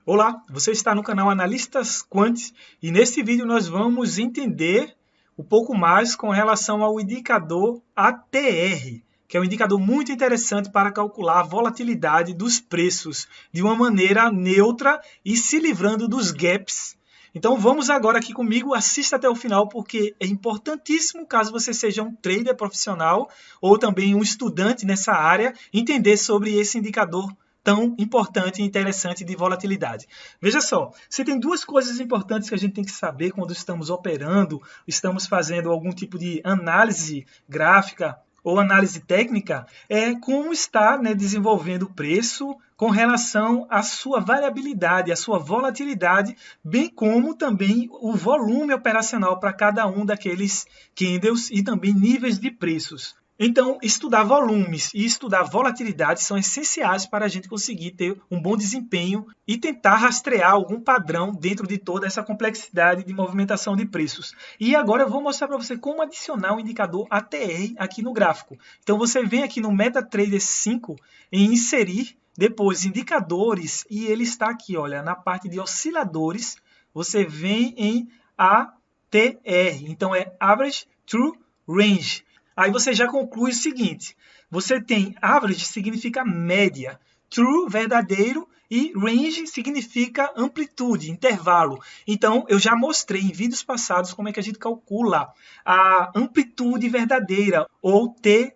Olá, você está no canal Analistas Quant e neste vídeo nós vamos entender um pouco mais com relação ao indicador ATR, que é um indicador muito interessante para calcular a volatilidade dos preços de uma maneira neutra e se livrando dos gaps. Então vamos agora aqui comigo, assista até o final porque é importantíssimo, caso você seja um trader profissional ou também um estudante nessa área, entender sobre esse indicador tão importante e interessante de volatilidade. Veja só, se tem duas coisas importantes que a gente tem que saber quando estamos operando, estamos fazendo algum tipo de análise gráfica ou análise técnica, é como está, desenvolvendo o preço com relação à sua variabilidade, à sua volatilidade, bem como também o volume operacional para cada um daqueles candles e também níveis de preços. Então, estudar volumes e estudar volatilidade são essenciais para a gente conseguir ter um bom desempenho e tentar rastrear algum padrão dentro de toda essa complexidade de movimentação de preços. E agora eu vou mostrar para você como adicionar o indicador ATR aqui no gráfico. Então, você vem aqui no MetaTrader 5 em inserir, depois indicadores, e ele está aqui, olha, na parte de osciladores, você vem em ATR, então é Average True Range. Aí você já conclui o seguinte, você tem average significa média, true, verdadeiro, e range significa amplitude, intervalo. Então, eu já mostrei em vídeos passados como é que a gente calcula a amplitude verdadeira, ou TR,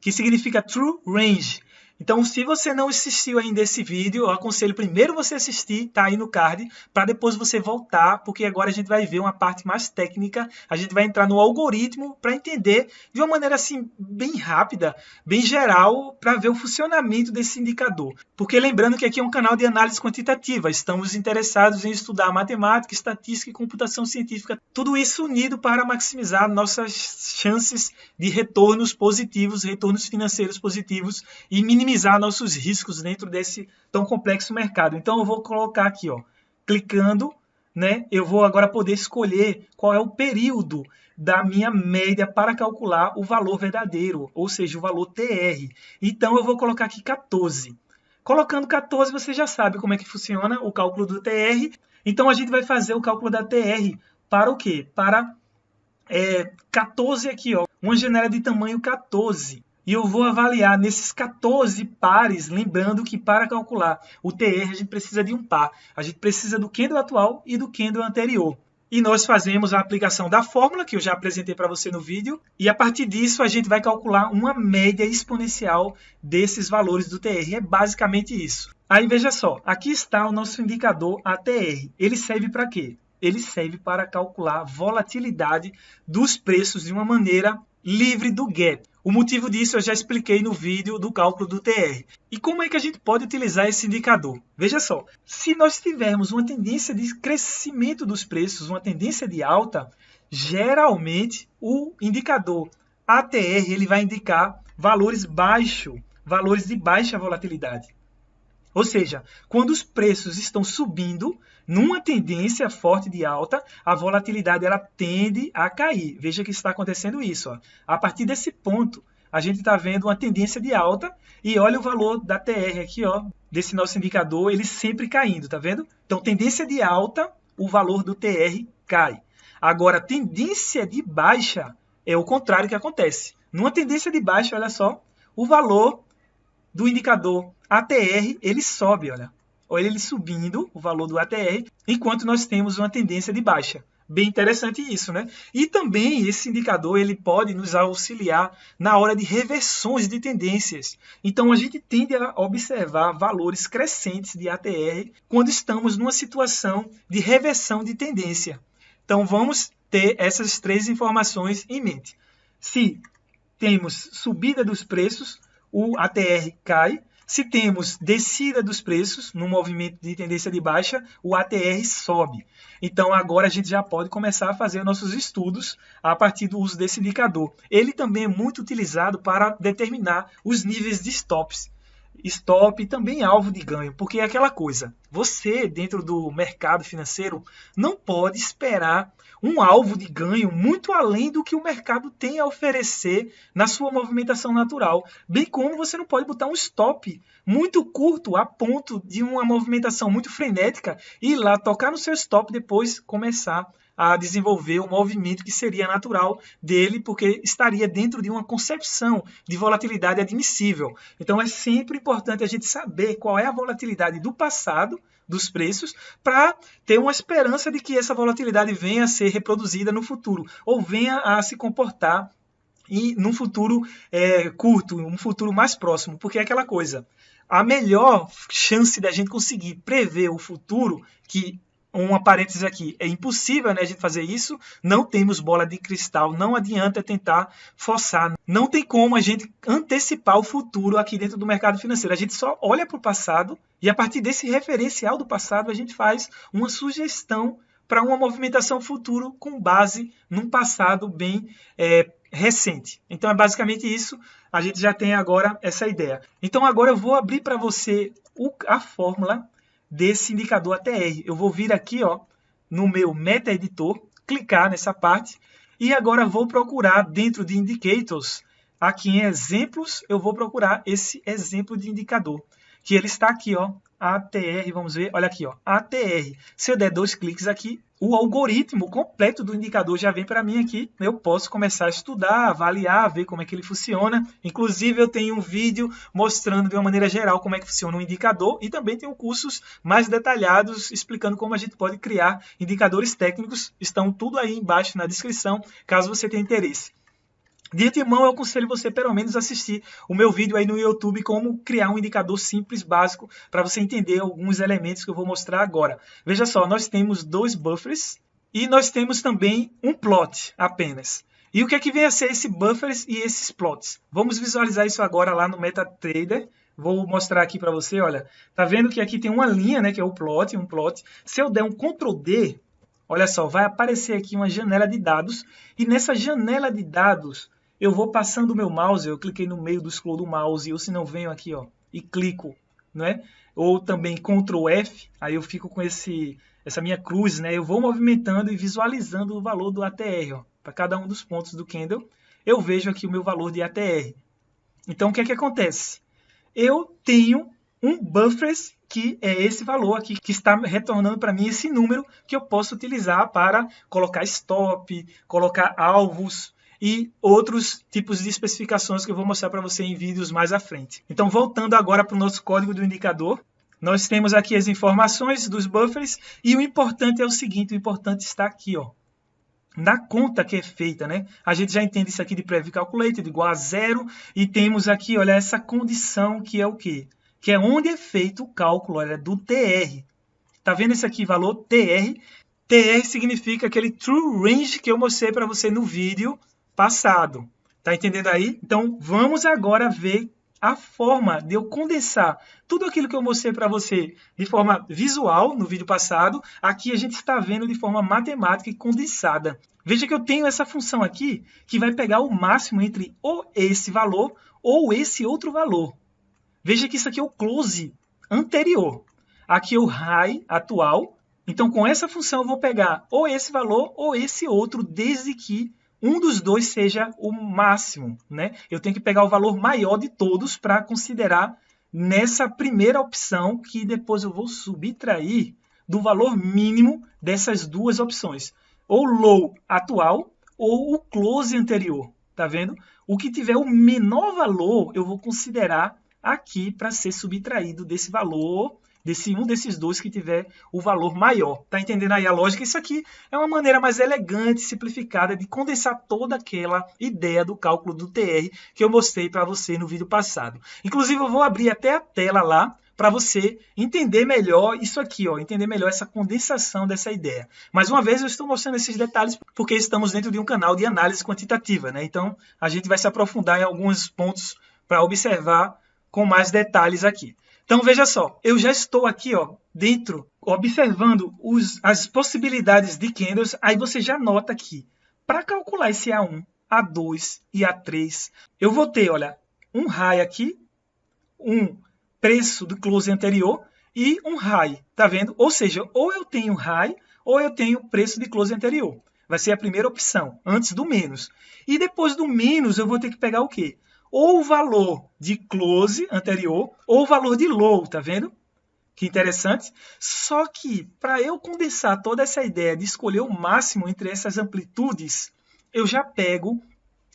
que significa True Range. Então, se você não assistiu ainda esse vídeo, eu aconselho primeiro você assistir, tá aí no card, para depois você voltar, porque agora a gente vai ver uma parte mais técnica, a gente vai entrar no algoritmo para entender de uma maneira assim bem rápida, bem geral, para ver o funcionamento desse indicador. Porque lembrando que aqui é um canal de análise quantitativa, estamos interessados em estudar matemática, estatística e computação científica, tudo isso unido para maximizar nossas chances de retornos positivos, retornos financeiros positivos e minimizar nossos riscos dentro desse tão complexo mercado. Então eu vou colocar aqui, ó, clicando, eu vou agora poder escolher qual é o período da minha média para calcular o valor verdadeiro, ou seja, o valor TR. Então eu vou colocar aqui 14. Colocando 14, você já sabe como é que funciona o cálculo do TR. Então a gente vai fazer o cálculo da TR para o quê? Para 14 aqui, ó, uma janela de tamanho 14. E eu vou avaliar nesses 14 pares, lembrando que para calcular o TR a gente precisa de um par. A gente precisa do candle atual e do candle anterior. E nós fazemos a aplicação da fórmula, que eu já apresentei para você no vídeo. E a partir disso a gente vai calcular uma média exponencial desses valores do TR. É basicamente isso. Aí veja só, aqui está o nosso indicador ATR. Ele serve para quê? Ele serve para calcular a volatilidade dos preços de uma maneira livre do gap. O motivo disso eu já expliquei no vídeo do cálculo do TR. E como é que a gente pode utilizar esse indicador? Veja só, se nós tivermos uma tendência de crescimento dos preços, uma tendência de alta, geralmente o indicador ATR ele vai indicar valores baixos, valores de baixa volatilidade. Ou seja, quando os preços estão subindo, numa tendência forte de alta, a volatilidade ela tende a cair. Veja que está acontecendo isso. Ó. A partir desse ponto, a gente está vendo uma tendência de alta e olha o valor da TR aqui, ó, desse nosso indicador, ele sempre caindo, tá vendo? Então, tendência de alta, o valor do TR cai. Agora, tendência de baixa é o contrário que acontece. Numa tendência de baixa, olha só, o valor do indicador ATR, ele sobe, olha ele subindo, o valor do ATR, enquanto nós temos uma tendência de baixa. Bem interessante isso, E também esse indicador, ele pode nos auxiliar na hora de reversões de tendências. Então, a gente tende a observar valores crescentes de ATR quando estamos numa situação de reversão de tendência. Então, vamos ter essas três informações em mente. Se temos subida dos preços, o ATR cai. Se temos descida dos preços no movimento de tendência de baixa, o ATR sobe. Então agora a gente já pode começar a fazer nossos estudos a partir do uso desse indicador. Ele também é muito utilizado para determinar os níveis de stops. stop e também alvo de ganho, porque é aquela coisa, você dentro do mercado financeiro não pode esperar um alvo de ganho muito além do que o mercado tem a oferecer na sua movimentação natural, bem como você não pode botar um stop muito curto a ponto de uma movimentação muito frenética e ir lá tocar no seu stop e depois começar a desenvolver o movimento que seria natural dele, porque estaria dentro de uma concepção de volatilidade admissível. Então é sempre importante a gente saber qual é a volatilidade do passado dos preços para ter uma esperança de que essa volatilidade venha a ser reproduzida no futuro ou venha a se comportar e num futuro curto, um futuro mais próximo, porque é aquela coisa, a melhor chance da gente conseguir prever o futuro, que uma parêntese aqui, é impossível, né, a gente fazer isso, não temos bola de cristal, não adianta tentar forçar, não tem como a gente antecipar o futuro aqui dentro do mercado financeiro, a gente só olha para o passado e a partir desse referencial do passado a gente faz uma sugestão para uma movimentação futura com base num passado bem recente. Então é basicamente isso, a gente já tem agora essa ideia. Então agora eu vou abrir para você a fórmula desse indicador ATR. Eu vou vir aqui no meu Meta Editor, clicar nessa parte e agora vou procurar dentro de Indicators, aqui em Exemplos, eu vou procurar esse exemplo de indicador, que ele está aqui, ATR, vamos ver, olha aqui, ATR. Se eu der 2 cliques aqui, o algoritmo completo do indicador já vem para mim aqui. Eu posso começar a estudar, avaliar, ver como é que ele funciona. Inclusive, eu tenho um vídeo mostrando de uma maneira geral como é que funciona um indicador e também tenho cursos mais detalhados explicando como a gente pode criar indicadores técnicos. Estão tudo aí embaixo na descrição, caso você tenha interesse. De antemão, eu aconselho você pelo menos assistir o meu vídeo aí no YouTube, como criar um indicador simples, básico, para você entender alguns elementos que eu vou mostrar agora. Veja só, nós temos 2 buffers e nós temos também um plot apenas. E o que é que vem a ser esse buffers e esses plots? Vamos visualizar isso agora lá no MetaTrader. Vou mostrar aqui para você, olha, tá vendo que aqui tem uma linha, né, que é o plot, um plot. Se eu der um Ctrl D, olha só, vai aparecer aqui uma janela de dados e nessa janela de dados eu vou passando o meu mouse, eu cliquei no meio do scroll do mouse, ou se não venho aqui e clico, né? Ou também Ctrl F, aí eu fico com essa minha cruz, né? Eu vou movimentando e visualizando o valor do ATR, para cada um dos pontos do candle, eu vejo aqui o meu valor de ATR. Então o que é que acontece? Eu tenho um buffer que é esse valor aqui, que está retornando para mim esse número que eu posso utilizar para colocar stop, colocar alvos, e outros tipos de especificações que eu vou mostrar para você em vídeos mais à frente. Então, voltando agora para o nosso código do indicador, nós temos aqui as informações dos buffers e o importante é o seguinte, o importante está aqui, na conta que é feita, né? A gente já entende isso aqui de Preview Calculated igual a 0 e temos aqui, olha, essa condição que é o quê? Que é onde é feito o cálculo, olha, do TR. Tá vendo esse aqui, valor TR? TR significa aquele True Range que eu mostrei para você no vídeo passado, tá entendendo aí? Então vamos agora ver a forma de eu condensar tudo aquilo que eu mostrei para você de forma visual no vídeo passado, aqui a gente está vendo de forma matemática e condensada. Veja que eu tenho essa função aqui que vai pegar o máximo entre ou esse valor ou esse outro valor. Veja que isso aqui é o close anterior, aqui é o high atual. Então com essa função eu vou pegar ou esse valor ou esse outro, desde que um dos dois seja o máximo, né? Eu tenho que pegar o valor maior de todos para considerar nessa primeira opção, que depois eu vou subtrair do valor mínimo dessas duas opções, ou low atual ou o close anterior, tá vendo? O que tiver o menor valor eu vou considerar aqui para ser subtraído desse valor, um desses dois que tiver o valor maior. Tá entendendo aí a lógica? Isso aqui é uma maneira mais elegante, simplificada de condensar toda aquela ideia do cálculo do TR que eu mostrei para você no vídeo passado. Inclusive eu vou abrir até a tela lá para você entender melhor isso aqui, entender melhor essa condensação dessa ideia. Mais uma vez eu estou mostrando esses detalhes porque estamos dentro de um canal de análise quantitativa, né? Então a gente vai se aprofundar em alguns pontos para observar com mais detalhes aqui. Então veja só, eu já estou aqui dentro, observando as possibilidades de candles, aí você já nota aqui, para calcular esse A1, A2 e A3, eu vou ter, olha, um high aqui, um preço do close anterior e um high, tá vendo? Ou seja, ou eu tenho high ou eu tenho preço de close anterior. Vai ser a primeira opção, antes do menos. E depois do menos eu vou ter que pegar o quê? Ou o valor de close anterior ou o valor de low, tá vendo? Que interessante. Só que para eu condensar toda essa ideia de escolher o máximo entre essas amplitudes, eu já pego.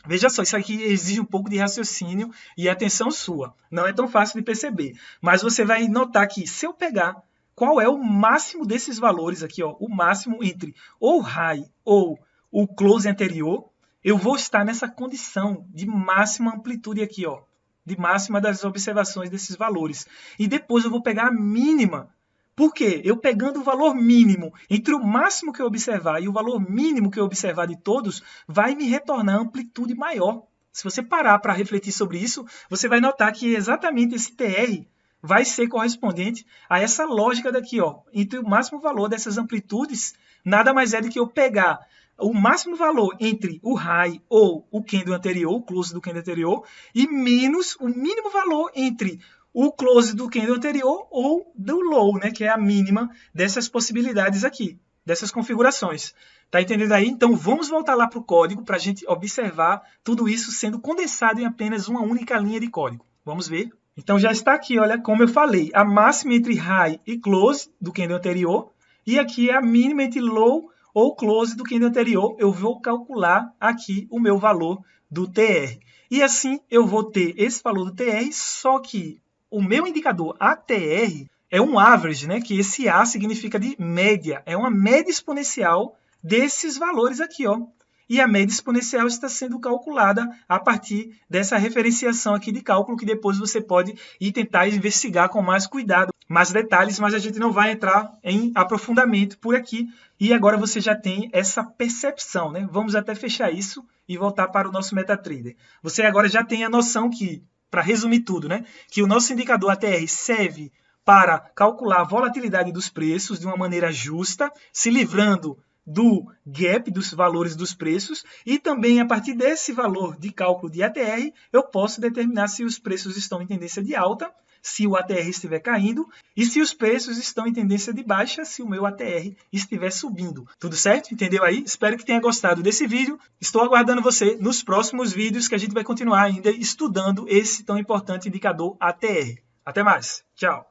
Veja só, isso aqui exige um pouco de raciocínio e atenção sua. Não é tão fácil de perceber. Mas você vai notar que se eu pegar qual é o máximo desses valores aqui, ó, o máximo entre ou high ou o close anterior, eu vou estar nessa condição de máxima amplitude aqui, ó, de máxima das observações desses valores. E depois eu vou pegar a mínima. Por quê? Eu pegando o valor mínimo entre o máximo que eu observar e o valor mínimo que eu observar de todos, vai me retornar amplitude maior. Se você parar para refletir sobre isso, você vai notar que exatamente esse TR vai ser correspondente a essa lógica daqui, ó, entre o máximo valor dessas amplitudes, nada mais é do que eu pegar o máximo valor entre o high ou o candle anterior, o close do candle anterior, e menos o mínimo valor entre o close do candle anterior ou do low, né, que é a mínima dessas possibilidades aqui, dessas configurações. Tá entendendo aí? Então vamos voltar lá para o código para a gente observar tudo isso sendo condensado em apenas uma única linha de código. Vamos ver? Então já está aqui, olha, como eu falei, a máxima entre high e close do candle anterior, e aqui é a mínima entre low ou close do candle anterior. Eu vou calcular aqui o meu valor do TR. E assim eu vou ter esse valor do TR, só que o meu indicador ATR é um average, né? Que esse A significa de média, é uma média exponencial desses valores aqui, ó. E a média exponencial está sendo calculada a partir dessa referenciação aqui de cálculo, que depois você pode ir tentar investigar com mais cuidado, mais detalhes, mas a gente não vai entrar em aprofundamento por aqui. E agora você já tem essa percepção, né? Vamos até fechar isso e voltar para o nosso MetaTrader. Você agora já tem a noção que, para resumir tudo, né, que o nosso indicador ATR serve para calcular a volatilidade dos preços de uma maneira justa, se livrando do gap dos valores dos preços, e também a partir desse valor de cálculo de ATR, eu posso determinar se os preços estão em tendência de alta, se o ATR estiver caindo, e se os preços estão em tendência de baixa, se o meu ATR estiver subindo. Tudo certo? Entendeu aí? Espero que tenha gostado desse vídeo. Estou aguardando você nos próximos vídeos, que a gente vai continuar ainda estudando esse tão importante indicador ATR. Até mais. Tchau.